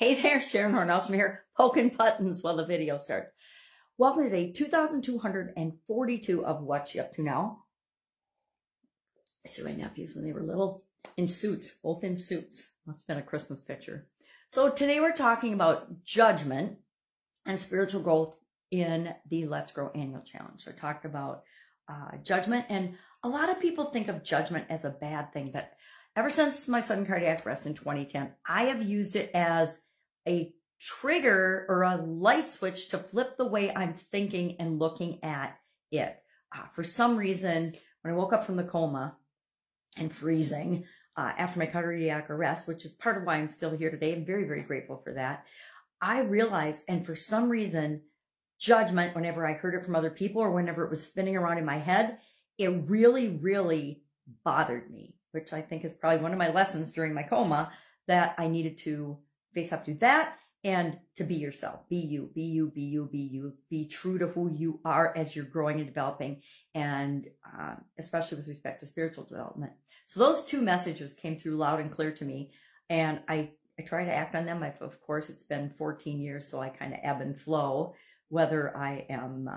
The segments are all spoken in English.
Hey there, Sharon Horne-Ellstrom here, poking buttons while the video starts. Welcome to day 2242 of What You Up To Now. I see my nephews when they were little in suits, both in suits. Must have been a Christmas picture. So today we're talking about judgment and spiritual growth in the Let's Grow Annual Challenge. So I talked about judgment, and a lot of people think of judgment as a bad thing, but ever since my sudden cardiac arrest in 2010, I have used it as a trigger or a light switch to flip the way I'm thinking and looking at it. For some reason, when I woke up from the coma and freezing after my cardiac arrest, which is part of why I'm still here today, I'm very, very grateful for that. I realized, and for some reason, judgment, whenever I heard it from other people or whenever it was spinning around in my head, it really, really bothered me, which I think is probably one of my lessons during my coma, that I needed to face up to that and to be yourself. Be you, be you, be you, be you. Be true to who you are as you're growing and developing, and especially with respect to spiritual development. So those two messages came through loud and clear to me, and I try to act on them. Of course, it's been 14 years, so I kind of ebb and flow, whether I am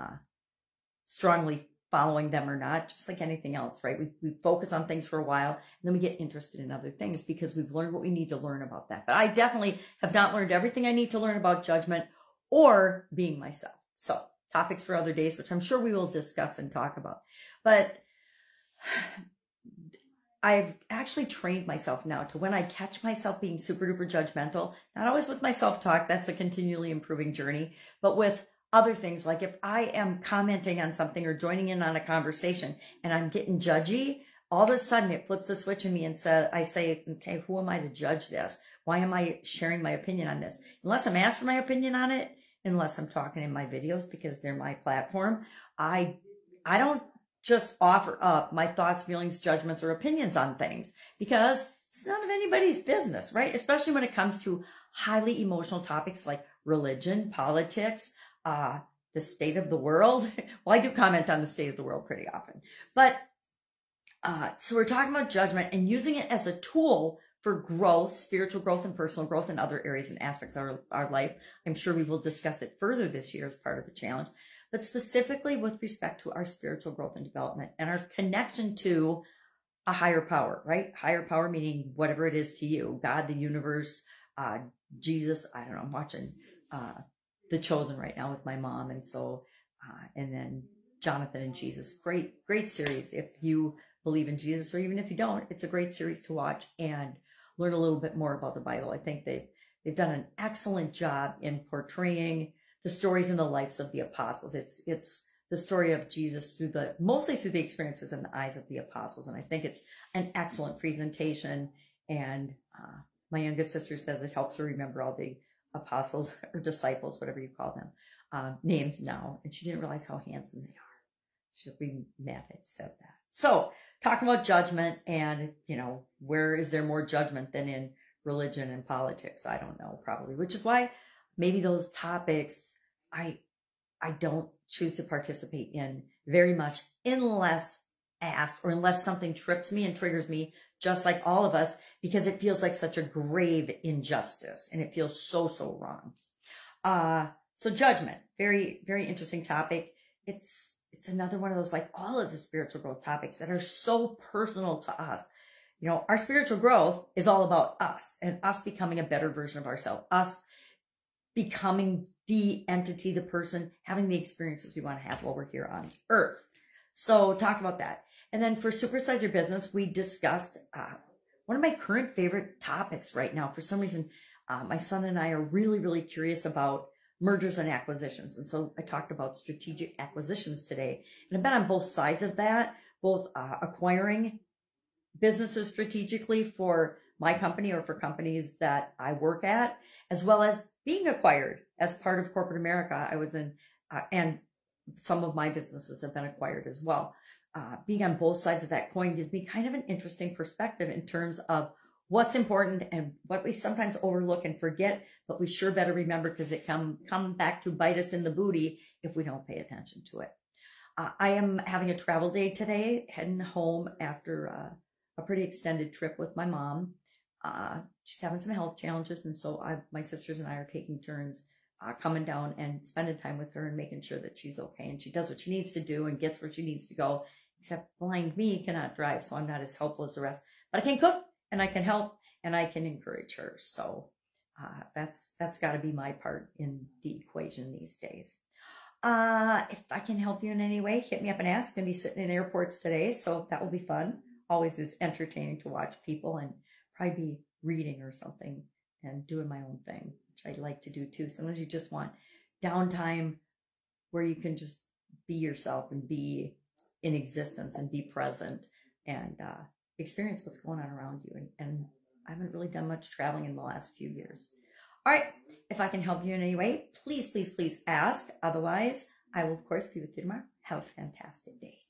strongly following them or not, just like anything else, right? We focus on things for a while, and then we get interested in other things because we've learned what we need to learn about that. But I definitely have not learned everything I need to learn about judgment or being myself. So topics for other days, which I'm sure we will discuss and talk about. But I've actually trained myself now to, when I catch myself being super duper judgmental, not always with my self-talk, that's a continually improving journey, but with other things, like if I am commenting on something or joining in on a conversation and I'm getting judgy, all of a sudden it flips the switch in me and I say, okay, who am I to judge this? Why am I sharing my opinion on this? Unless I'm asked for my opinion on it, unless I'm talking in my videos because they're my platform, I don't just offer up my thoughts, feelings, judgments, or opinions on things, because it's none of anybody's business, right? Especially when it comes to highly emotional topics like religion, politics, the state of the world. Well, I do comment on the state of the world pretty often, but so we're talking about judgment and using it as a tool for growth, spiritual growth and personal growth in other areas and aspects of our life. I'm sure we will discuss it further this year as part of the challenge, but specifically with respect to our spiritual growth and development and our connection to a higher power, right? Higher power meaning whatever it is to you, God, the universe, Jesus. I don't know. I'm watching The Chosen right now with my mom, and so and then Jonathan and Jesus, great series. If you believe in Jesus, or even if you don't, it's a great series to watch and learn a little bit more about the Bible. I think they've done an excellent job in portraying the stories and the lives of the apostles. It's the story of Jesus mostly through the experiences and the eyes of the apostles, and I think it's an excellent presentation. And my youngest sister says it helps her remember all the apostles or disciples, whatever you call them, names now. And she didn't realize how handsome they are. She'll be mad I said that. So talking about judgment, and, where is there more judgment than in religion and politics? I don't know, probably, which is why maybe those topics I don't choose to participate in very much unless asked, or unless something trips me and triggers me, just like all of us, because it feels like such a grave injustice and it feels so wrong. So judgment, very, very interesting topic. It's another one of those, like all of the spiritual growth topics that are so personal to us. Our spiritual growth is all about us and us becoming a better version of ourselves, us becoming the entity, the person, having the experiences we want to have while we're here on earth. So talk about that. And then for Supersize Your Business, we discussed one of my current favorite topics right now. For some reason, my son and I are really, really curious about mergers and acquisitions. And so I talked about strategic acquisitions today. And I've been on both sides of that, both acquiring businesses strategically for my company or for companies that I work at, as well as being acquired as part of corporate America. I was in, and some of my businesses have been acquired as well. Being on both sides of that coin gives me kind of an interesting perspective in terms of what's important and what we sometimes overlook and forget, but we sure better remember, because it come back to bite us in the booty if we don't pay attention to it. I am having a travel day today, heading home after a pretty extended trip with my mom. she's having some health challenges. And so my sisters and I are taking turns coming down and spending time with her and making sure that she's okay. And she does what she needs to do and gets where she needs to go. Except blind me cannot drive, so I'm not as helpful as the rest. But I can cook and I can help and I can encourage her. So that's got to be my part in the equation these days. If I can help you in any way, hit me up and ask. I'm going to be sitting in airports today, so that will be fun. Always is entertaining to watch people, and probably be reading or something and doing my own thing, which I like to do too. Sometimes you just want downtime where you can just be yourself and be in existence and be present and experience what's going on around you. And I haven't really done much traveling in the last few years. All right. If I can help you in any way, please, please, please ask. Otherwise, I will, of course, be with you tomorrow. Have a fantastic day.